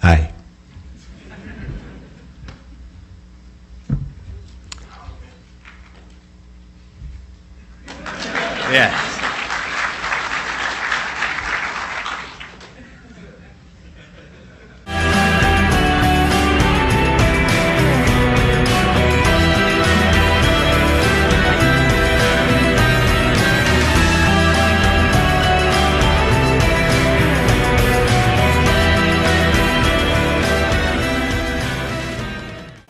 Hi. Yes.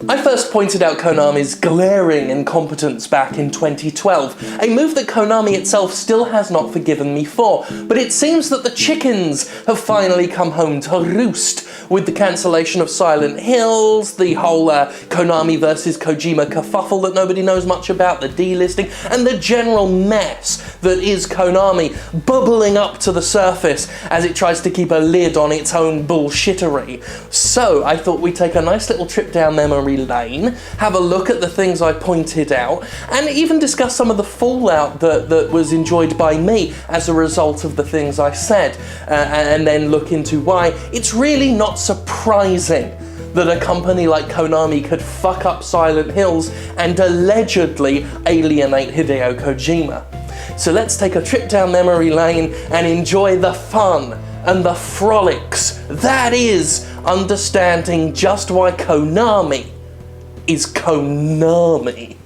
I first pointed out Konami's glaring incompetence back in 2012, a move that Konami itself still has not forgiven me for, but it seems that the chickens have finally come home to roost with the cancellation of Silent Hills, the whole Konami versus Kojima kerfuffle that nobody knows much about, the delisting, and the general mess that is Konami bubbling up to the surface as it tries to keep a lid on its own bullshittery. So I thought we'd take a nice little trip down memory lane, have a look at the things I pointed out, and even discuss some of the fallout that was enjoyed by me as a result of the things I said, and then look into why it's really not surprising that a company like Konami could fuck up Silent Hills and allegedly alienate Hideo Kojima. So let's take a trip down memory lane and enjoy the fun and the frolics that is understanding just why Konami is Konami.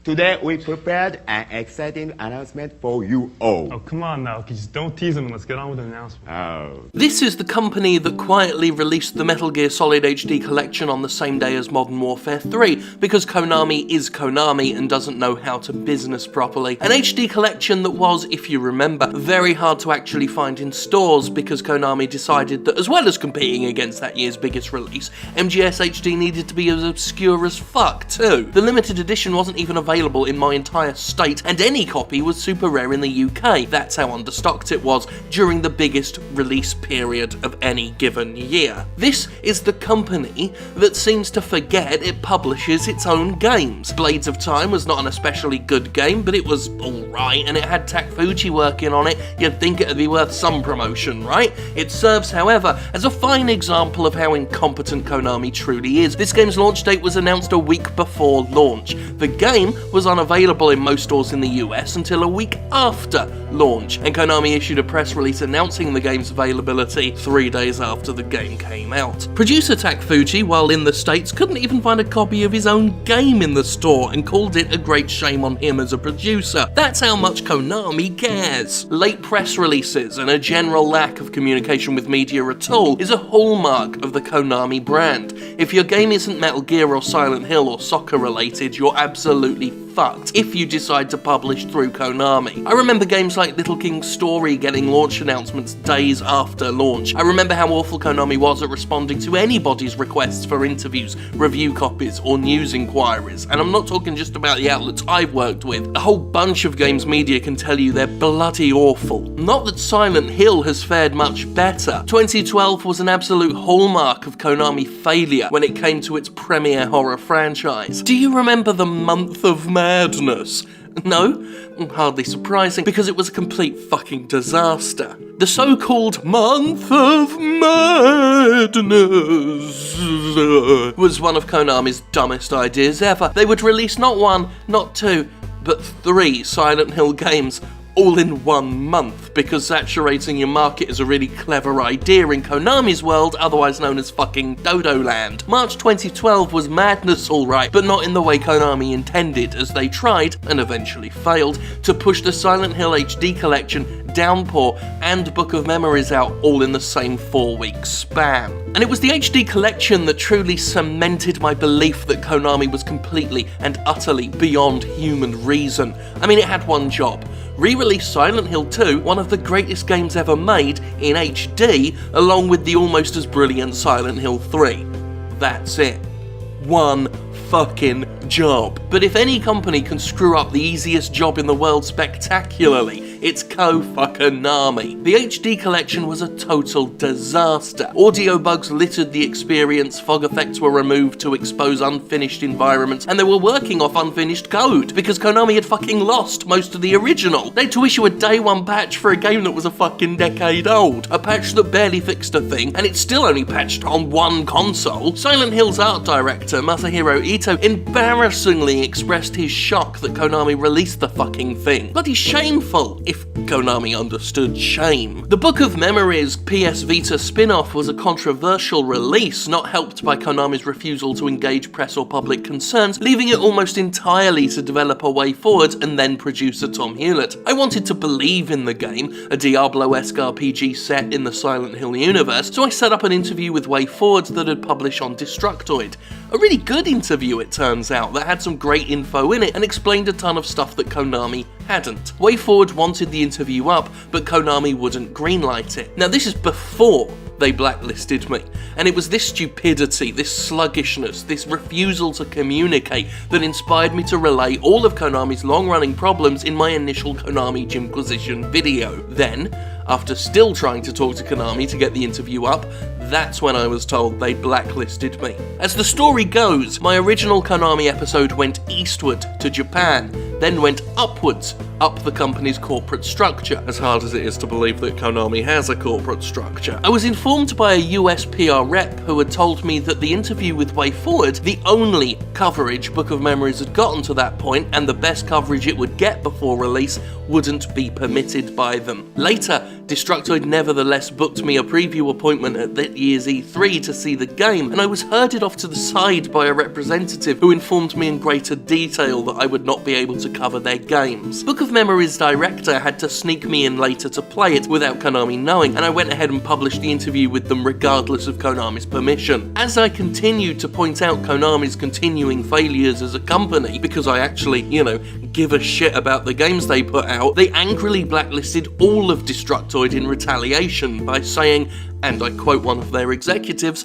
Today we prepared an exciting announcement for you all. Oh, come on now, just don't tease them and let's get on with the announcement. Oh. This is the company that quietly released the Metal Gear Solid HD collection on the same day as Modern Warfare 3, because Konami is Konami and doesn't know how to business properly. An HD collection that was, if you remember, very hard to actually find in stores because Konami decided that as well as competing against that year's biggest release, MGS HD needed to be as obscure as fuck too. The limited edition wasn't even available in my entire state, and any copy was super rare in the UK. That's how understocked it was during the biggest release period of any given year. This is the company that seems to forget it publishes its own games. Blades of Time was not an especially good game, but it was alright, and it had Takfuji working on it. You'd think it'd be worth some promotion, right? It serves, however, as a fine example of how incompetent Konami truly is. This game's launch date was announced a week before launch. The game was unavailable in most stores in the US until a week after launch, and Konami issued a press release announcing the game's availability 3 days after the game came out. Producer Takfuji, while in the States, couldn't even find a copy of his own game in the store and called it a great shame on him as a producer. That's how much Konami cares. Late press releases and a general lack of communication with media at all is a hallmark of the Konami brand. If your game isn't Metal Gear or Silent Hill or soccer related, you're absolutely fucked if you decide to publish through Konami. I remember games like Little King's Story getting launch announcements days after launch. I remember how awful Konami was at responding to anybody's requests for interviews, review copies, or news inquiries. And I'm not talking just about the outlets I've worked with. A whole bunch of games media can tell you they're bloody awful. Not that Silent Hill has fared much better. 2012 was an absolute hallmark of Konami failure when it came to its premier horror franchise. Do you remember the month of madness? No? Hardly surprising, because it was a complete fucking disaster. The so-called Month of Madness was one of Konami's dumbest ideas ever. They would release not one, not two, but 3 Silent Hill games all in 1 month, because saturating your market is a really clever idea in Konami's world, otherwise known as fucking Dodo Land. March 2012 was madness alright, but not in the way Konami intended, as they tried, and eventually failed, to push the Silent Hill HD collection, Downpour, and Book of Memories out all in the same 4-week span. And it was the HD collection that truly cemented my belief that Konami was completely and utterly beyond human reason. I mean, it had one job: re-release Silent Hill 2, one of the greatest games ever made, in HD, along with the almost as brilliant Silent Hill 3. That's it. One fucking job. But if any company can screw up the easiest job in the world spectacularly, It's Konami. The HD collection was a total disaster. Audio bugs littered the experience, fog effects were removed to expose unfinished environments, and they were working off unfinished code, because Konami had fucking lost most of the original. They had to issue a day one patch for a game that was a fucking decade old. A patch that barely fixed a thing, and it's still only patched on one console. Silent Hill's art director, Masahiro Ito, embarrassingly expressed his shock that Konami released the fucking thing. Bloody shameful, if Konami understood shame. The Book of Memories PS Vita spin-off was a controversial release, not helped by Konami's refusal to engage press or public concerns, leaving it almost entirely to develop a way forward and then producer Tom Hewlett. I wanted to believe in the game, a Diablo-esque RPG set in the Silent Hill universe, so I set up an interview with Way Forward that had published on Destructoid. A really good interview, it turns out, that had some great info in it and explained a ton of stuff that Konami hadn't. Way Forward wanted the interview up, but Konami wouldn't greenlight it. Now this is before they blacklisted me, and it was this stupidity, this sluggishness, this refusal to communicate that inspired me to relay all of Konami's long-running problems in my initial Konami Jimquisition video. Then, after still trying to talk to Konami to get the interview up, that's when I was told they'd blacklisted me. As the story goes, my original Konami episode went eastward to Japan, then went upwards, up the company's corporate structure, as hard as it is to believe that Konami has a corporate structure. I was informed by a US PR rep who had told me that the interview with Way Forward, the only coverage Book of Memories had gotten to that point, and the best coverage it would get before release, wouldn't be permitted by them. Later, Destructoid nevertheless booked me a preview appointment at that year's E3 to see the game, and I was herded off to the side by a representative who informed me in greater detail that I would not be able to cover their games. Book of Memories director had to sneak me in later to play it without Konami knowing, and I went ahead and published the interview with them regardless of Konami's permission. As I continued to point out Konami's continuing failures as a company, because I actually, give a shit about the games they put out, they angrily blacklisted all of Destructoid in retaliation by saying, and I quote one of their executives,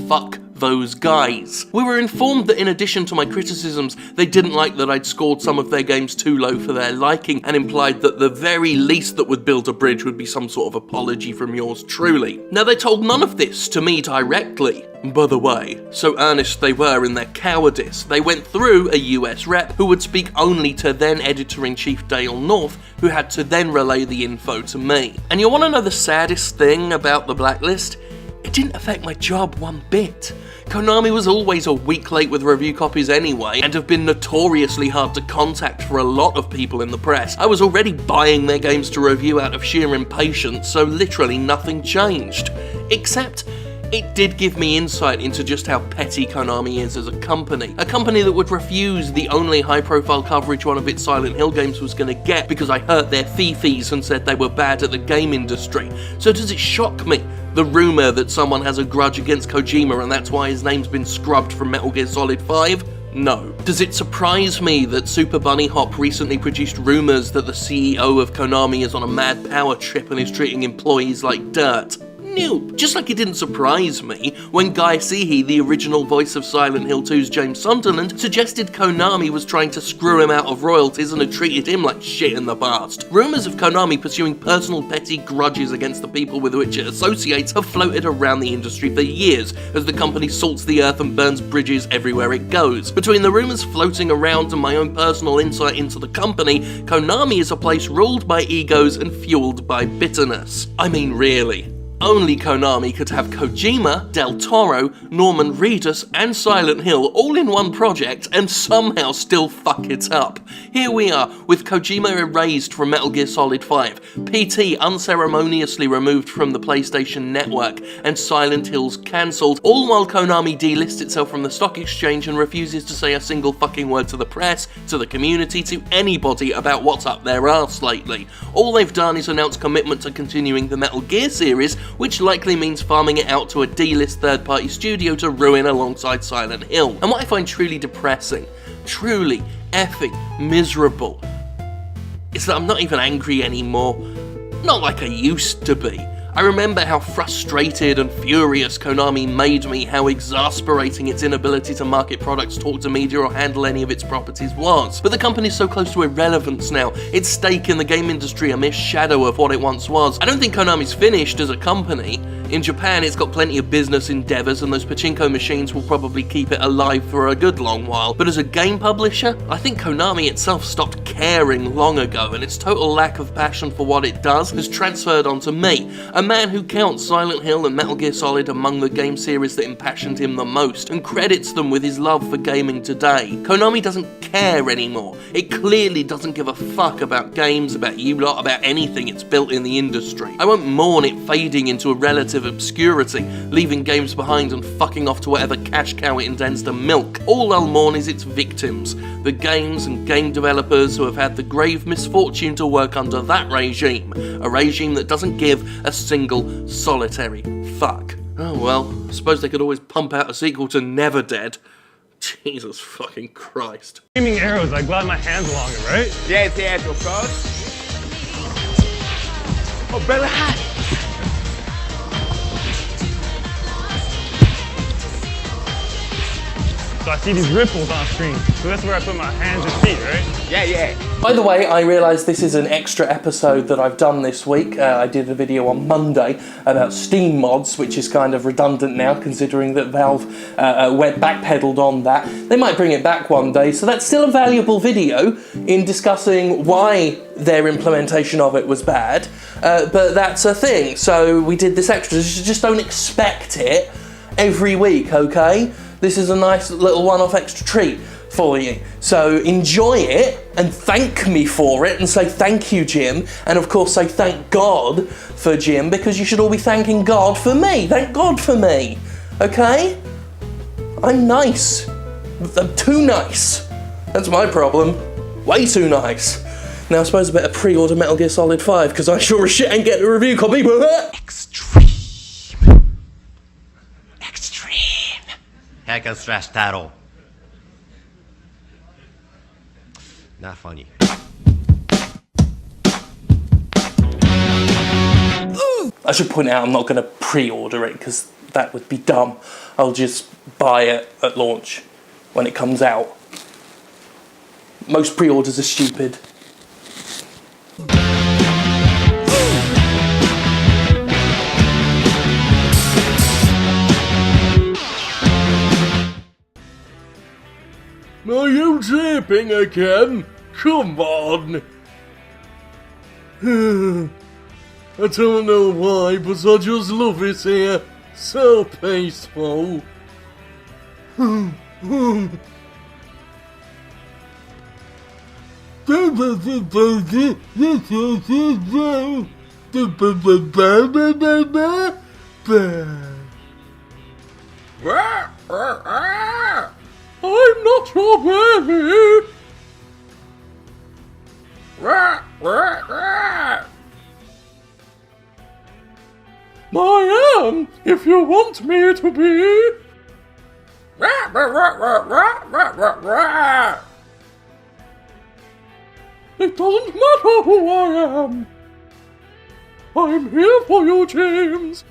"Fuck those guys." We were informed that in addition to my criticisms, they didn't like that I'd scored some of their games too low for their liking, and implied that the very least that would build a bridge would be some sort of apology from yours truly. Now, they told none of this to me directly. By the way, so earnest they were in their cowardice, they went through a US rep who would speak only to then Editor-in-Chief Dale North, who had to then relay the info to me. And you want to know the saddest thing about the blacklist? It didn't affect my job one bit. Konami was always a week late with review copies anyway, and have been notoriously hard to contact for a lot of people in the press. I was already buying their games to review out of sheer impatience, so literally nothing changed. Except, it did give me insight into just how petty Konami is as a company. A company that would refuse the only high-profile coverage one of its Silent Hill games was going to get because I hurt their fee-fees and said they were bad at the game industry. So does it shock me, the rumour that someone has a grudge against Kojima and that's why his name's been scrubbed from Metal Gear Solid 5? No. Does it surprise me that Super Bunny Hop recently produced rumours that the CEO of Konami is on a mad power trip and is treating employees like dirt? No. Just like it didn't surprise me when Guy Seehee, the original voice of Silent Hill 2's James Sunderland, suggested Konami was trying to screw him out of royalties and had treated him like shit in the past. Rumours of Konami pursuing personal petty grudges against the people with which it associates have floated around the industry for years, as the company salts the earth and burns bridges everywhere it goes. Between the rumours floating around and my own personal insight into the company, Konami is a place ruled by egos and fueled by bitterness. I mean, really. Only Konami could have Kojima, Del Toro, Norman Reedus, and Silent Hill all in one project and somehow still fuck it up. Here we are, with Kojima erased from Metal Gear Solid 5, PT unceremoniously removed from the PlayStation Network, and Silent Hill's cancelled, all while Konami delists itself from the stock exchange and refuses to say a single fucking word to the press, to the community, to anybody about what's up their arse lately. All they've done is announce commitment to continuing the Metal Gear series, which likely means farming it out to a D-list third-party studio to ruin alongside Silent Hill. And what I find truly depressing, truly effing miserable, is that I'm not even angry anymore. Not like I used to be. I remember how frustrated and furious Konami made me, how exasperating its inability to market products, talk to media, or handle any of its properties was. But the company's so close to irrelevance now, its stake in the game industry a mere shadow of what it once was. I don't think Konami's finished as a company. In Japan, it's got plenty of business endeavours, and those pachinko machines will probably keep it alive for a good long while. But as a game publisher, I think Konami itself stopped caring long ago, and its total lack of passion for what it does has transferred onto me, a man who counts Silent Hill and Metal Gear Solid among the game series that impassioned him the most, and credits them with his love for gaming today. Konami doesn't care anymore. It clearly doesn't give a fuck about games, about you lot, about anything it's built in the industry. I won't mourn it fading into a relative obscurity, leaving games behind and fucking off to whatever cash cow it intends to milk. All I'll mourn is its victims, the games and game developers who have had the grave misfortune to work under that regime, a regime that doesn't give a single solitary fuck. Oh well, I suppose they could always pump out a sequel to Never Dead. Jesus fucking Christ. Aiming arrows, I glide my hands along it, right? Yes, yes, of course. Oh, very hot. So I see these ripples on screen. So that's where I put my hands and feet, right? Yeah, yeah. By the way, I realise this is an extra episode that I've done this week. I did a video on Monday about Steam mods, which is kind of redundant now, considering that Valve went backpedaled on that. They might bring it back one day, so that's still a valuable video in discussing why their implementation of it was bad, but that's a thing. So we did this extra, just don't expect it every week, okay? This is a nice little one-off extra treat for you. So enjoy it and thank me for it and say thank you, Jim. And of course say thank God for Jim, because you should all be thanking God for me. Thank God for me, okay? I'm nice. I'm too nice. That's my problem. Way too nice. Now I suppose I better pre-order Metal Gear Solid 5, because I sure as shit ain't getting a review copy. Hack and slash battle. Not funny. I should point out I'm not going to pre-order it, because that would be dumb. I'll just buy it at launch when it comes out. Most pre-orders are stupid. Are you dripping again? Come on! I don't know why, but I just love it here. So peaceful. I'm not your baby! I am, if you want me to be. It doesn't matter who I am. I'm here for you, James.